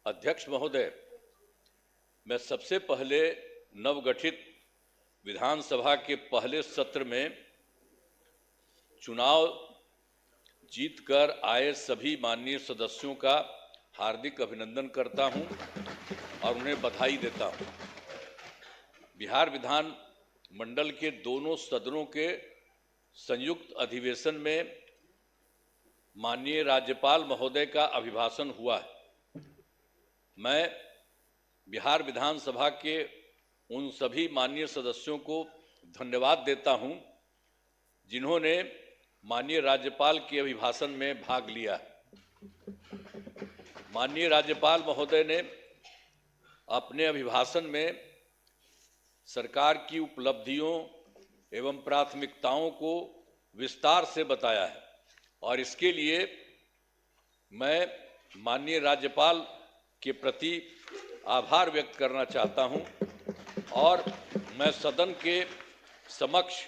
अध्यक्ष महोदय, मैं सबसे पहले नवगठित विधानसभा के पहले सत्र में चुनाव जीतकर आए सभी माननीय सदस्यों का हार्दिक अभिनंदन करता हूं और उन्हें बधाई देता हूं। बिहार विधान मंडल के दोनों सदनों के संयुक्त अधिवेशन में माननीय राज्यपाल महोदय का अभिभाषण हुआ है। मैं बिहार विधानसभा के उन सभी माननीय सदस्यों को धन्यवाद देता हूं जिन्होंने माननीय राज्यपाल के अभिभाषण में भाग लिया। माननीय राज्यपाल महोदय ने अपने अभिभाषण में सरकार की उपलब्धियों एवं प्राथमिकताओं को विस्तार से बताया है और इसके लिए मैं माननीय राज्यपाल के प्रति आभार व्यक्त करना चाहता हूं और मैं सदन के समक्ष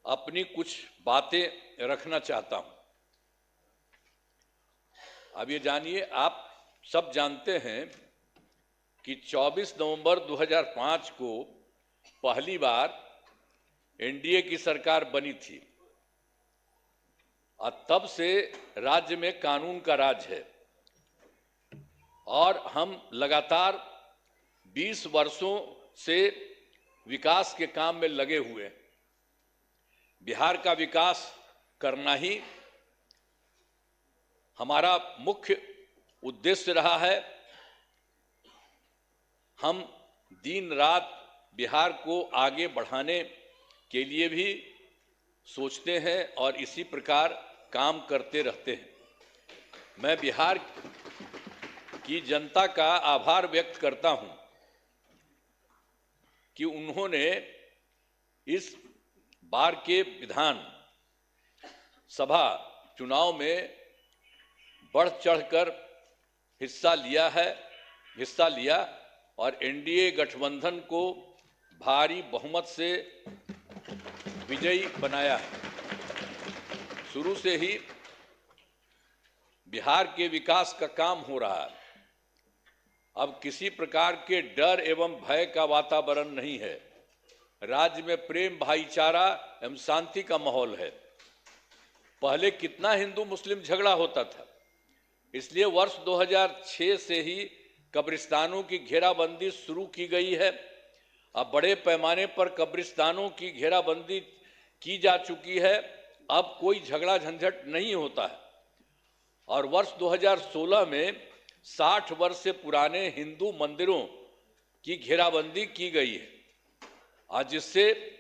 अपनी कुछ बातें रखना चाहता हूं। अब ये जानिए, आप सब जानते हैं कि 24 नवंबर 2005 को पहली बार एनडीए की सरकार बनी थी और तब से राज्य में कानून का राज है और हम लगातार 20 वर्षों से विकास के काम में लगे हुए हैं। बिहार का विकास करना ही हमारा मुख्य उद्देश्य रहा है। हम दिन रात बिहार को आगे बढ़ाने के लिए भी सोचते हैं और इसी प्रकार काम करते रहते हैं। मैं बिहार की जनता का आभार व्यक्त करता हूं कि उन्होंने इस बार के विधान सभा चुनाव में बढ़ चढ़कर हिस्सा लिया और एनडीए गठबंधन को भारी बहुमत से विजयी बनाया है। शुरू से ही बिहार के विकास का काम हो रहा है। अब किसी प्रकार के डर एवं भय का वातावरण नहीं है। राज्य में प्रेम, भाईचारा एवं शांति का माहौल है। पहले कितना हिंदू मुस्लिम झगड़ा होता था, इसलिए वर्ष 2006 से ही कब्रिस्तानों की घेराबंदी शुरू की गई है। अब बड़े पैमाने पर कब्रिस्तानों की घेराबंदी की जा चुकी है। अब कोई झगड़ा झंझट नहीं होता है और वर्ष 2016 में 60 वर्ष से पुराने हिंदू मंदिरों की घेराबंदी की गई है और जिससे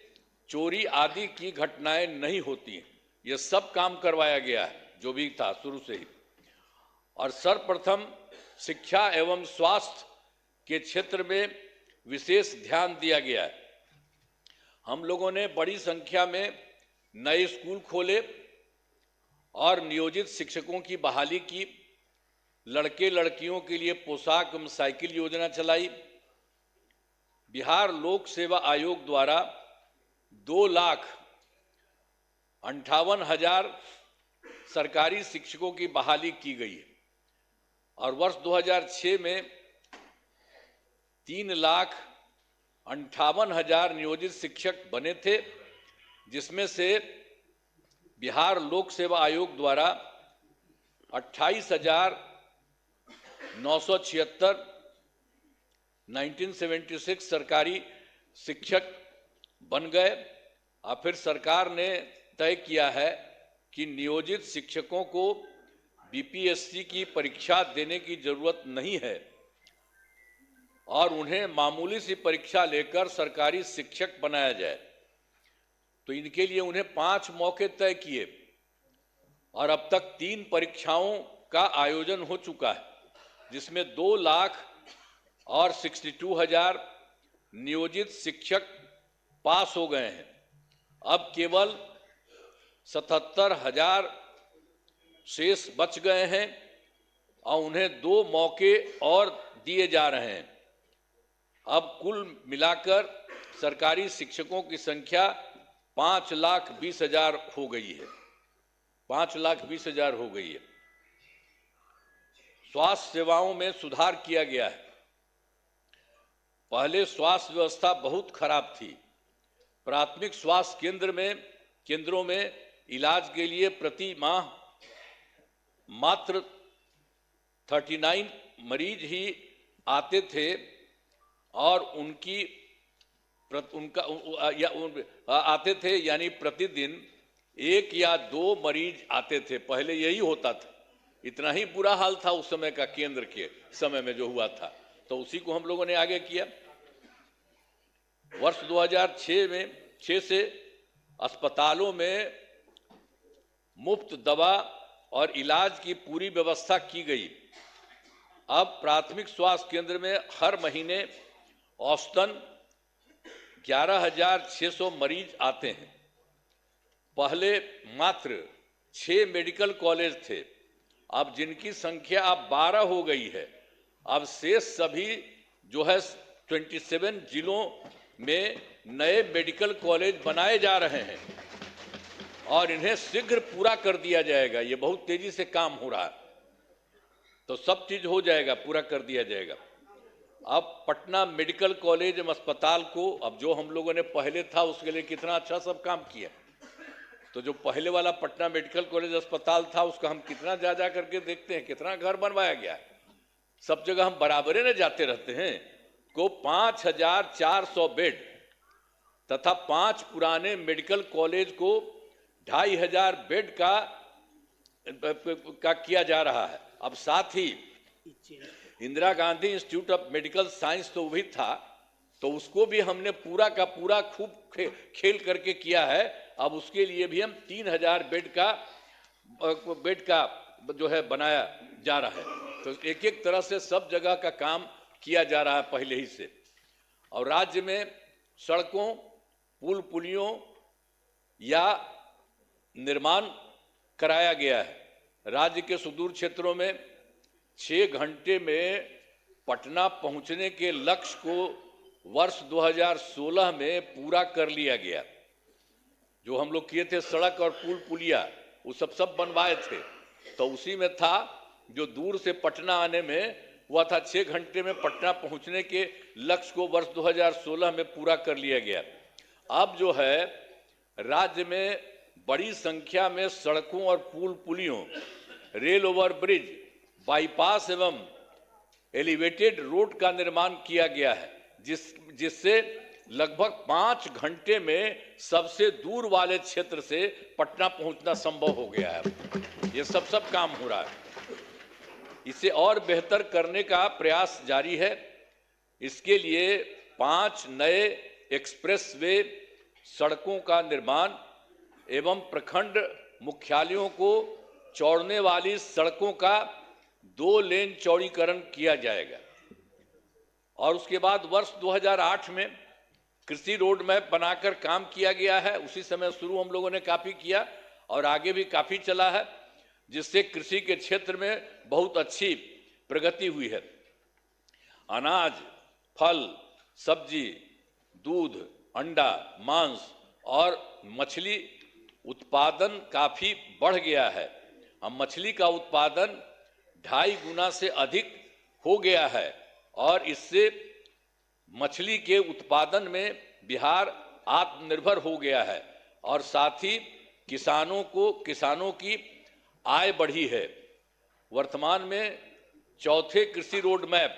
चोरी आदि की घटनाएं नहीं होती हैं। यह सब काम करवाया गया है जो भी था शुरू से ही। और सर्वप्रथम शिक्षा एवं स्वास्थ्य के क्षेत्र में विशेष ध्यान दिया गया है। हम लोगों ने बड़ी संख्या में नए स्कूल खोले और नियोजित शिक्षकों की बहाली की। लड़के लड़कियों के लिए पोशाक एवं साइकिल योजना चलाई। बिहार लोक सेवा आयोग द्वारा 2,58,000 सरकारी शिक्षकों की बहाली की गई है और वर्ष 2006 में 3,58,000 नियोजित शिक्षक बने थे, जिसमें से बिहार लोक सेवा आयोग द्वारा 28,976 1976 सरकारी शिक्षक बन गए। और फिर सरकार ने तय किया है कि नियोजित शिक्षकों को बीपीएससी की परीक्षा देने की जरूरत नहीं है और उन्हें मामूली सी परीक्षा लेकर सरकारी शिक्षक बनाया जाए। तो इनके लिए उन्हें 5 मौके तय किए और अब तक 3 परीक्षाओं का आयोजन हो चुका है, जिसमें 2,62,000 नियोजित शिक्षक पास हो गए हैं। अब केवल 77,000 शेष बच गए हैं और उन्हें 2 मौके और दिए जा रहे हैं। अब कुल मिलाकर सरकारी शिक्षकों की संख्या 5,20,000 हो गई है। 5,20,000 हो गई है। स्वास्थ्य सेवाओं में सुधार किया गया है। पहले स्वास्थ्य व्यवस्था बहुत खराब थी। प्राथमिक स्वास्थ्य केंद्रों में इलाज के लिए प्रति माह मात्र 39 मरीज ही आते थे और आते थे, यानी प्रतिदिन 1 या 2 मरीज आते थे। पहले यही होता था। इतना ही बुरा हाल था उस समय का, केंद्र के समय में जो हुआ था। तो उसी को हम लोगों ने आगे किया। वर्ष 2006 से अस्पतालों में मुफ्त दवा और इलाज की पूरी व्यवस्था की गई। अब प्राथमिक स्वास्थ्य केंद्र में हर महीने औसतन 11,600 मरीज आते हैं। पहले मात्र 6 मेडिकल कॉलेज थे, अब जिनकी संख्या अब 12 हो गई है। अब शेष सभी जो है 27 जिलों में नए मेडिकल कॉलेज बनाए जा रहे हैं और इन्हें शीघ्र पूरा कर दिया जाएगा। ये बहुत तेजी से काम हो रहा है, तो सब चीज हो जाएगा, पूरा कर दिया जाएगा। अब पटना मेडिकल कॉलेज अस्पताल को, अब जो हम लोगों ने पहले था उसके लिए कितना अच्छा सब काम किया। तो जो पहले वाला पटना मेडिकल कॉलेज अस्पताल था उसका हम कितना जा करके देखते हैं, कितना घर बनवाया गया है। सब जगह हम बराबरे न जाते रहते हैं। को 5,400 बेड तथा 5 पुराने मेडिकल कॉलेज को 2,500 बेड का किया जा रहा है। अब साथ ही Indira Gandhi institute of medical science तो भी था, तो उसको भी हमने पूरा का पूरा खूब खेल करके किया है। अब उसके लिए भी हम 3,000 बेड का जो है बनाया जा रहा है। तो एक एक तरह से सब जगह का काम किया जा रहा है पहले ही से। और राज्य में सड़कों, पुल पुलियों या निर्माण कराया गया है। राज्य के सुदूर क्षेत्रों में 6 घंटे में पटना पहुंचने के लक्ष्य को वर्ष 2016 में पूरा कर लिया गया। जो हम लोग किए थे सड़क और पुल पुलिया, वो सब बनवाए थे, तो उसी में था जो दूर से पटना आने में हुआ था 6 घंटे में पटना पहुंचने के लक्ष्य को वर्ष 2016 में पूरा कर लिया गया। अब जो है राज्य में बड़ी संख्या में सड़कों और पुल पुलियों, रेल ओवर ब्रिज, बाईपास एवं एलिवेटेड रोड का निर्माण किया गया है, जिससे लगभग 5 घंटे में सबसे दूर वाले क्षेत्र से पटना पहुंचना संभव हो गया है। ये सब काम हो रहा है। इसे और बेहतर करने का प्रयास जारी है। इसके लिए 5 नए एक्सप्रेसवे सड़कों का निर्माण एवं प्रखंड मुख्यालयों को जोड़ने वाली सड़कों का 2 लेन चौड़ीकरण किया जाएगा। और उसके बाद वर्ष 2008 में कृषि रोड मैप बनाकर काम किया गया है। उसी समय शुरू हम लोगों ने काफी किया और आगे भी काफी चला है, जिससे कृषि के क्षेत्र में बहुत अच्छी प्रगति हुई है। अनाज, फल, सब्जी, दूध, अंडा, मांस और मछली उत्पादन काफी बढ़ गया है। अब मछली का उत्पादन 2.5 गुना से अधिक हो गया है और इससे मछली के उत्पादन में बिहार आत्मनिर्भर हो गया है और साथ ही किसानों की आय बढ़ी है। वर्तमान में चौथे कृषि रोड मैप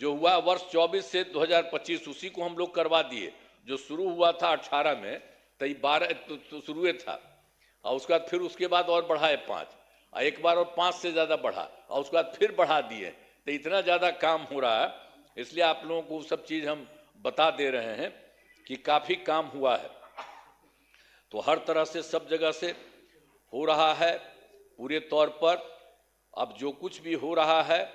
जो हुआ वर्ष 24 से 2025, उसी को हम लोग करवा दिए। जो शुरू हुआ था 18 में, तो 12 तो शुरू था और उसके बाद और बढ़ाए 5, और एक बार और 5 से ज्यादा बढ़ा और उसके बाद फिर बढ़ा दिए। तो इतना ज्यादा काम हो रहा है, इसलिए आप लोगों को सब चीज हम बता दे रहे हैं कि काफी काम हुआ है। तो हर तरह से सब जगह से हो रहा है पूरे तौर पर। अब जो कुछ भी हो रहा है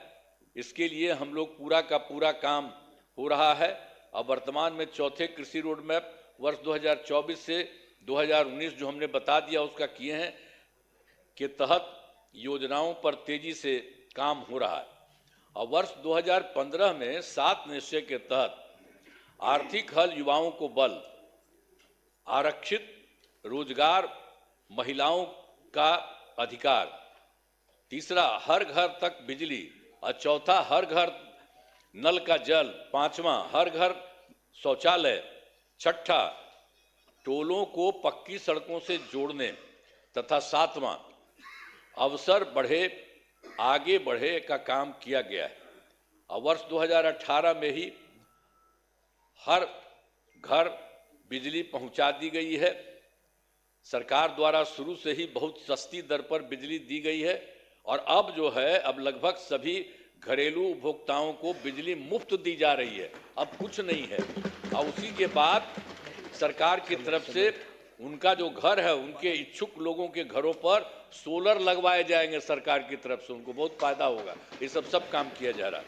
इसके लिए हम लोग पूरा का पूरा काम हो रहा है। अब वर्तमान में चौथे कृषि रोड मैप वर्ष 2024 से 2019 जो हमने बता दिया उसका किए हैं के तहत योजनाओं पर तेजी से काम हो रहा है। और वर्ष 2015 में 7 निश्चय के तहत आर्थिक हल, युवाओं को बल, आरक्षित रोजगार, महिलाओं का अधिकार, तीसरा, हर घर तक बिजली, और चौथा, हर घर नल का जल, पांचवा, हर घर शौचालय, छठा, टोलों को पक्की सड़कों से जोड़ने, तथा सातवां, अवसर बढ़े आगे बढ़े का काम किया गया है। और वर्ष 2018 में ही हर घर बिजली पहुंचा दी गई है। सरकार द्वारा शुरू से ही बहुत सस्ती दर पर बिजली दी गई है, और अब जो है, अब लगभग सभी घरेलू उपभोक्ताओं को बिजली मुफ्त दी जा रही है, अब कुछ नहीं है। और उसी के बाद सरकार की तरफ से उनका जो घर है, उनके इच्छुक लोगों के घरों पर सोलर लगवाए जाएंगे सरकार की तरफ से, उनको बहुत फायदा होगा। ये सब काम किया जा रहा है।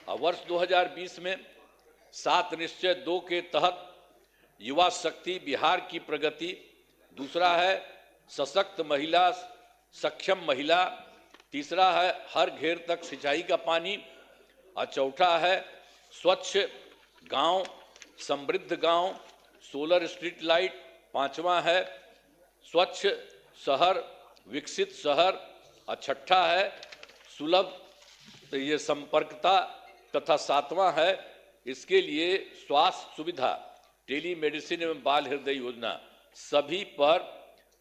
और वर्ष 2020 में 7 निश्चय 2 के तहत युवा शक्ति बिहार की प्रगति, दूसरा है सशक्त महिला, सक्षम महिला, तीसरा है हर घेर तक सिंचाई का पानी, और चौथा है स्वच्छ गांव, समृद्ध गांव, सोलर स्ट्रीट लाइट, पांचवा है स्वच्छ शहर, विकसित शहर, और छठा है सुलभ ये संपर्कता, तथा सातवां है इसके लिए स्वास्थ्य सुविधा, टेली मेडिसिन एवं बाल हृदय योजना। सभी पर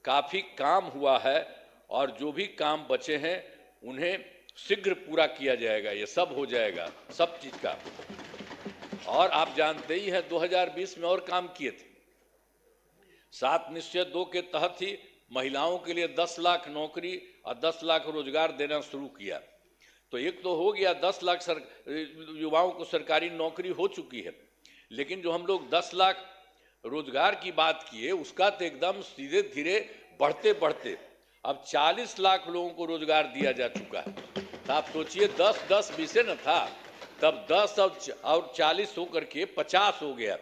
काफ़ी काम हुआ है, और जो भी काम बचे हैं उन्हें शीघ्र पूरा किया जाएगा। ये सब हो जाएगा, सब चीज़ का। और आप जानते ही हैं 2020 में और काम किए थे। 7 निश्चय 2 के तहत ही महिलाओं के लिए 10 लाख नौकरी और 10 लाख रोजगार देना शुरू किया। तो एक तो हो गया, 10 लाख युवाओं को सरकारी नौकरी हो चुकी है, लेकिन जो हम लोग 10 लाख रोजगार की बात किए, उसका तो एकदम सीधे धीरे बढ़ते बढ़ते अब 40 लाख लोगों को रोजगार दिया जा चुका है। तो आप सोचिए, 10 20 न था, तब 10 और 40 होकर के 50 हो गया।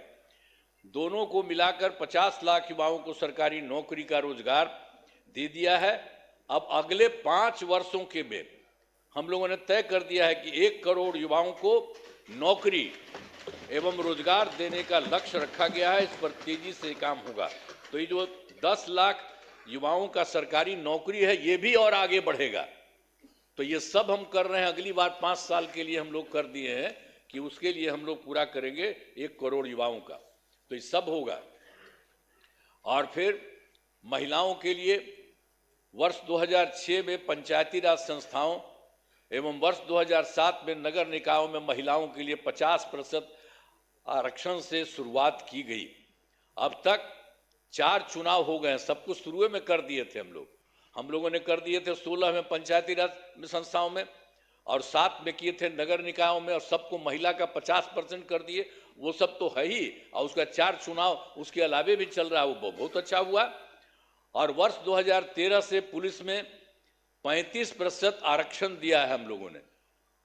दोनों को मिलाकर 50 लाख युवाओं को सरकारी नौकरी का रोजगार दे दिया है। अब अगले 5 वर्षों के में हम लोगों ने तय कर दिया है कि 1 करोड़ युवाओं को नौकरी एवं रोजगार देने का लक्ष्य रखा गया है। इस पर तेजी से काम होगा। तो ये जो 10 लाख युवाओं का सरकारी नौकरी है, ये भी और आगे बढ़ेगा। तो ये सब हम कर रहे हैं। अगली बार 5 साल के लिए हम लोग कर दिए हैं कि उसके लिए हम लोग पूरा करेंगे 1 करोड़ युवाओं का। तो ये सब होगा। और फिर महिलाओं के लिए वर्ष 2006 में पंचायती राज संस्थाओं एवं वर्ष 2007 में नगर निकायों में महिलाओं के लिए 50% आरक्षण से शुरुआत की गई। अब तक 4 चुनाव हो गए हैं। सब कुछ शुरू में कर दिए थे हम लोगों ने कर दिए थे 16 में पंचायती राज संस्थाओं में, और 7 में किए थे नगर निकायों में, और सबको महिला का 50% कर दिए। वो सब तो है ही, और उसका 4 चुनाव उसके अलावे भी चल रहा है, वो बहुत अच्छा हुआ। और वर्ष 2013 से पुलिस में 35% आरक्षण दिया है हम लोगों ने।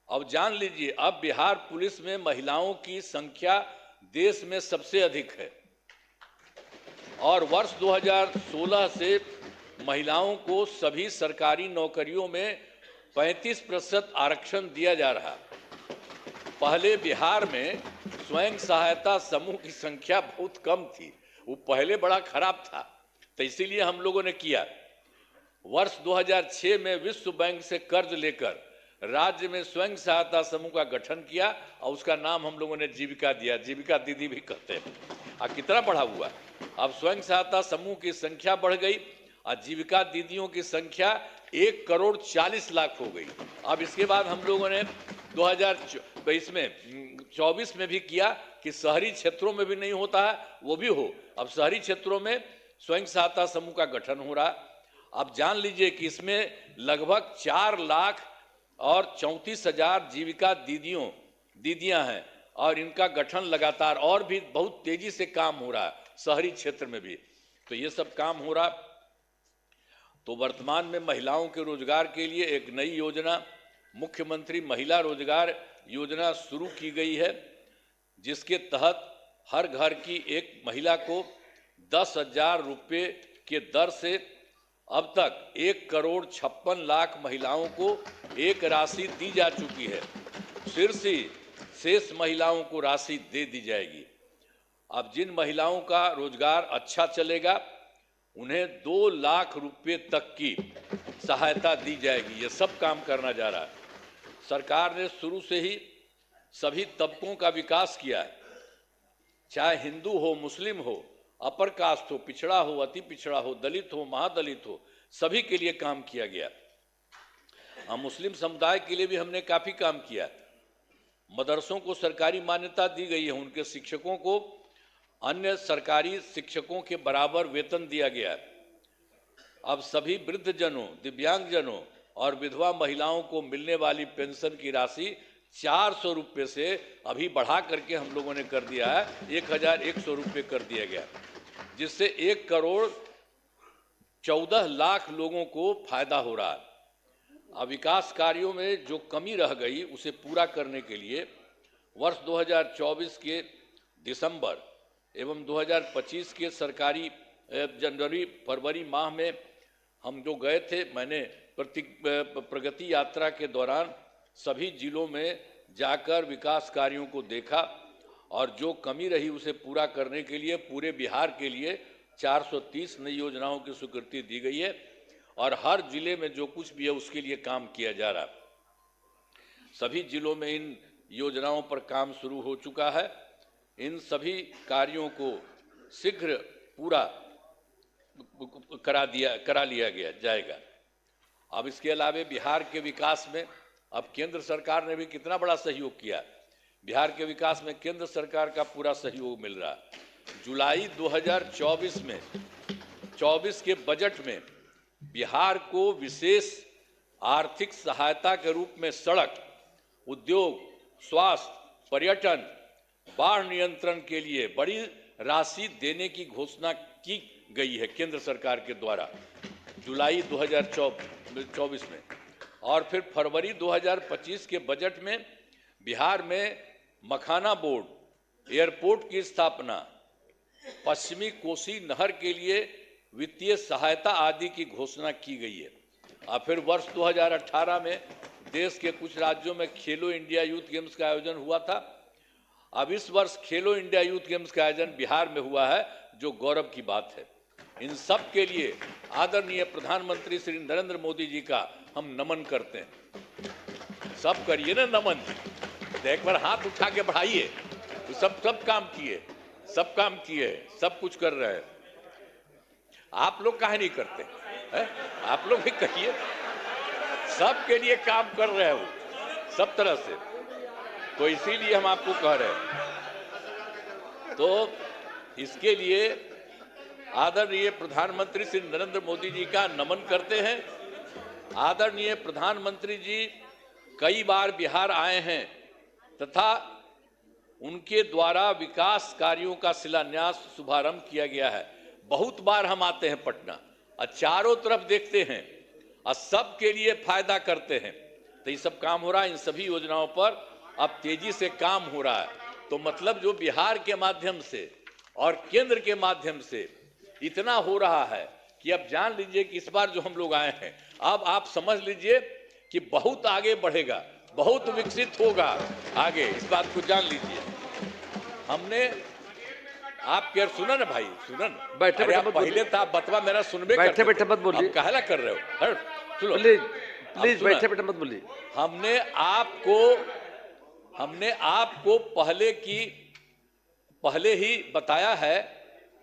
अब जान लीजिए, अब बिहार पुलिस में महिलाओं की संख्या देश में सबसे अधिक है। और वर्ष 2016 से महिलाओं को सभी सरकारी नौकरियों में 35% आरक्षण दिया जा रहा। पहले बिहार में स्वयं सहायता समूह की संख्या बहुत कम थी, वो पहले बड़ा खराब था, तो इसीलिए हम लोगों ने किया। वर्ष 2006 में विश्व बैंक से कर्ज लेकर राज्य में स्वयं सहायता समूह का गठन किया, और उसका नाम हम लोगों ने जीविका दिया। जीविका दीदी भी कहते हैं। और कितना बढ़ा हुआ, अब स्वयं सहायता समूह की संख्या बढ़ गई, और जीविका दीदियों की संख्या 1 करोड़ 40 लाख हो गई। अब इसके बाद हम लोगों ने 2024 में भी किया कि शहरी क्षेत्रों में भी नहीं होता है, वो भी हो। अब शहरी क्षेत्रों में स्वयं सहायता समूह का गठन हो रहा। अब जान लीजिए कि इसमें लगभग 4,34,000 जीविका दीदियां हैं, और इनका गठन लगातार और भी बहुत तेजी से काम हो रहा है शहरी क्षेत्र में भी। तो ये सब काम हो रहा। तो वर्तमान में महिलाओं के रोजगार के लिए एक नई योजना, मुख्यमंत्री महिला रोजगार योजना शुरू की गई है, जिसके तहत हर घर की एक महिला को 10,000 रुपये के दर से अब तक 1 करोड़ 56 लाख महिलाओं को एक राशि दी जा चुकी है। शेष महिलाओं को राशि दे दी जाएगी। अब जिन महिलाओं का रोजगार अच्छा चलेगा, उन्हें 2 लाख रुपए तक की सहायता दी जाएगी। ये सब काम करना जा रहा है। सरकार ने शुरू से ही सभी तबकों का विकास किया है, चाहे हिंदू हो, मुस्लिम हो, अपर कास्ट हो, पिछड़ा हो, अति पिछड़ा हो, दलित हो, महादलित हो, सभी के लिए काम किया गया। हम मुस्लिम समुदाय के लिए भी हमने काफी काम किया। मदरसों को सरकारी मान्यता दी गई है, उनके शिक्षकों को अन्य सरकारी शिक्षकों के बराबर वेतन दिया गया है। अब सभी वृद्धजनों, दिव्यांगजनों और विधवा महिलाओं को मिलने वाली पेंशन की राशि 400 रुपये से अभी बढ़ा करके हम लोगों ने कर दिया है, 1100 रुपये कर दिया गया, जिससे 1 करोड़ 14 लाख लोगों को फायदा हो रहा है। अब विकास कार्यों में जो कमी रह गई उसे पूरा करने के लिए वर्ष 2024 के दिसंबर एवं 2025 के सरकारी जनवरी फरवरी माह में हम जो गए थे, मैंने प्रगति यात्रा के दौरान सभी जिलों में जाकर विकास कार्यों को देखा और जो कमी रही उसे पूरा करने के लिए पूरे बिहार के लिए 430 नई योजनाओं की स्वीकृति दी गई है और हर जिले में जो कुछ भी है उसके लिए काम किया जा रहा है। सभी जिलों में इन योजनाओं पर काम शुरू हो चुका है। इन सभी कार्यों को शीघ्र पूरा करा लिया जाएगा। अब इसके अलावा बिहार के विकास में अब केंद्र सरकार ने भी कितना बड़ा सहयोग किया। बिहार के विकास में केंद्र सरकार का पूरा सहयोग मिल रहा है। जुलाई 2024 में 24 के बजट में बिहार को विशेष आर्थिक सहायता के रूप में सड़क, उद्योग, स्वास्थ्य, पर्यटन, बाढ़ नियंत्रण के लिए बड़ी राशि देने की घोषणा की गई है केंद्र सरकार के द्वारा जुलाई 2024 में। और फिर फरवरी 2025 के बजट में बिहार में मखाना बोर्ड, एयरपोर्ट की स्थापना, पश्चिमी कोसी नहर के लिए वित्तीय सहायता आदि की घोषणा की गई है। और फिर वर्ष 2018 में देश के कुछ राज्यों में खेलो इंडिया यूथ गेम्स का आयोजन हुआ था। अब इस वर्ष खेलो इंडिया यूथ गेम्स का आयोजन बिहार में हुआ है, जो गौरव की बात है। इन सब के लिए आदरणीय प्रधानमंत्री श्री नरेंद्र मोदी जी का हम नमन करते हैं। सब करिए ना नमन, एक बार हाथ उठा के बढ़ाइए। तो सब काम किए, सब कुछ कर रहे हैं। आप लोग काहे नहीं करते हैं? आप लोग भी कहिए। सबके लिए काम कर रहे हो सब तरह से, तो इसीलिए हम आपको कह रहे हैं। तो इसके लिए आदरणीय प्रधानमंत्री श्री नरेंद्र मोदी जी का नमन करते हैं। आदरणीय प्रधानमंत्री जी कई बार बिहार आए हैं तथा उनके द्वारा विकास कार्यों का शिलान्यास शुभारंभ किया गया है। बहुत बार हम आते हैं पटना और चारों तरफ देखते हैं और सबके लिए फायदा करते हैं। तो ये सब काम हो रहा है। इन सभी योजनाओं पर अब तेजी से काम हो रहा है। तो मतलब जो बिहार के माध्यम से और केंद्र के माध्यम से इतना हो रहा है कि अब जान लीजिए कि इस बार जो हम लोग आए हैं, अब आप समझ लीजिए कि बहुत आगे बढ़ेगा, बहुत विकसित होगा आगे। इस बात को जान लीजिए। हमने आप क्या सुना ना भाई, सुना ना। बैठे बैठे पहले था बतवा मेरा सुनबे, बैठे बैठे मत बोलिए। अब काहेला कर रहे हो? सुनो प्लीज बैठे बैठे मत बोलिए। हमने आपको पहले ही बताया है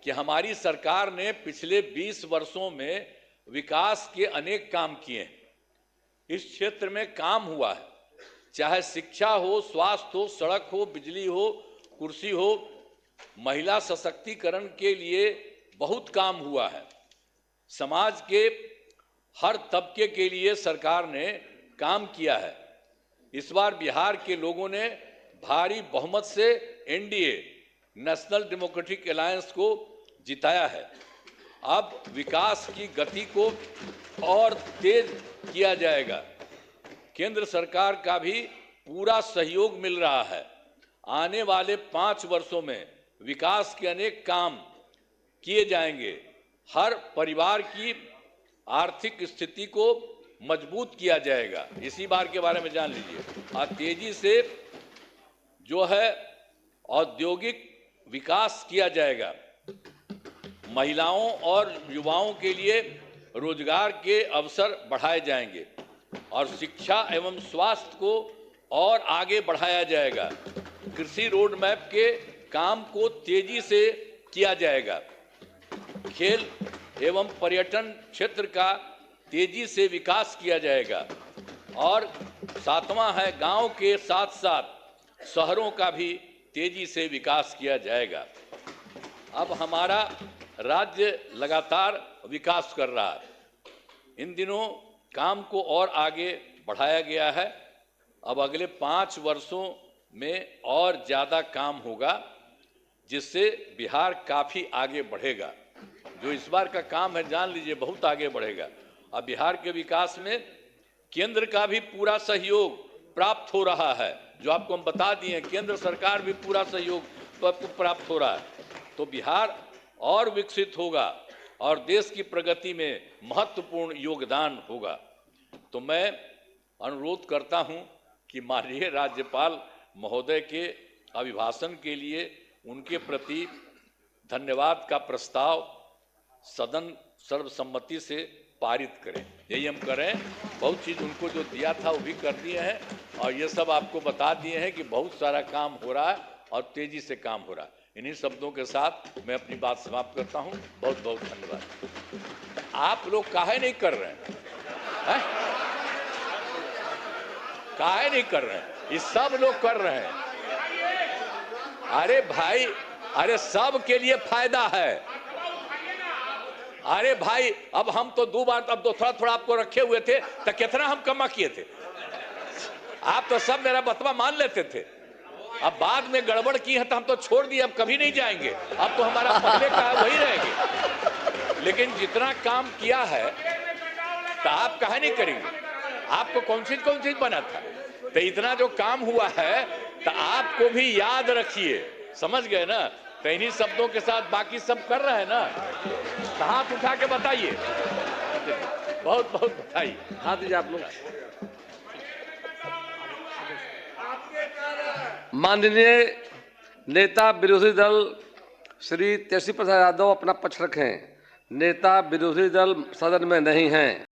कि हमारी सरकार ने पिछले 20 वर्षों में विकास के अनेक काम किए हैं। इस क्षेत्र में काम हुआ है, चाहे शिक्षा हो, स्वास्थ्य हो, सड़क हो, बिजली हो, कुर्सी हो, महिला सशक्तिकरण के लिए बहुत काम हुआ है। समाज के हर तबके के लिए सरकार ने काम किया है। इस बार बिहार के लोगों ने भारी बहुमत से एनडीए, नेशनल डेमोक्रेटिक अलायंस को जिताया है। अब विकास की गति को और तेज किया जाएगा। केंद्र सरकार का भी पूरा सहयोग मिल रहा है। आने वाले 5 वर्षों में विकास के अनेक काम किए जाएंगे। हर परिवार की आर्थिक स्थिति को मजबूत किया जाएगा। इसी बार के बारे में जान लीजिए। और तेजी से जो है औद्योगिक विकास किया जाएगा। महिलाओं और युवाओं के लिए रोजगार के अवसर बढ़ाए जाएंगे और शिक्षा एवं स्वास्थ्य को और आगे बढ़ाया जाएगा। कृषि रोड मैप के काम को तेजी से किया जाएगा। खेल एवं पर्यटन क्षेत्र का तेजी से विकास किया जाएगा और सातवां है, गांव के साथ साथ शहरों का भी तेजी से विकास किया जाएगा। अब हमारा राज्य लगातार विकास कर रहा है। इन दिनों काम को और आगे बढ़ाया गया है। अब अगले 5 वर्षों में और ज़्यादा काम होगा, जिससे बिहार काफ़ी आगे बढ़ेगा। जो इस बार का काम है, जान लीजिए, बहुत आगे बढ़ेगा। अब बिहार के विकास में केंद्र का भी पूरा सहयोग प्राप्त हो रहा है। जो आपको हम बता दिए, केंद्र सरकार भी पूरा सहयोग प्राप्त हो रहा है। तो बिहार और विकसित होगा और देश की प्रगति में महत्वपूर्ण योगदान होगा। तो मैं अनुरोध करता हूं कि माननीय राज्यपाल महोदय के अभिभाषण के लिए उनके प्रति धन्यवाद का प्रस्ताव सदन सर्वसम्मति से पारित करें। यही हम करें। बहुत चीज़ उनको जो दिया था वो भी कर दिए हैं और ये सब आपको बता दिए हैं कि बहुत सारा काम हो रहा है और तेजी से काम हो रहा है। इन्हीं शब्दों के साथ मैं अपनी बात समाप्त करता हूं। बहुत बहुत धन्यवाद। आप लोग काहे नहीं कर रहे हैं? काहे नहीं कर रहे हैं? ये सब लोग कर रहे हैं। अरे भाई, अरे सब के लिए फायदा है। अरे भाई, अब हम तो 2 बार, अब तो थोड़ा थोड़ा आपको रखे हुए थे, तो कितना हम कमा किए थे। आप तो सब मेरा बतवा मान लेते थे। अब बाद में गड़बड़ की है तो हम तो छोड़ दिए, अब कभी नहीं जाएंगे। अब तो हमारा पहले का है वही रहेंगे। लेकिन जितना काम किया है तो आप काहे नहीं करेंगे? आपको कौन चीज बना था? तो इतना जो काम हुआ है तो आपको भी याद रखिए। समझ गए ना? तो इन्हीं शब्दों के साथ बाकी सब कर रहे हैं ना, तो हाथ उठा के बताइए। बहुत बहुत बधाई। हाथ दीजिए आप लोग। माननीय नेता विरोधी दल श्री तेजस्वी प्रसाद यादव अपना पक्ष रखें। नेता विरोधी दल सदन में नहीं हैं।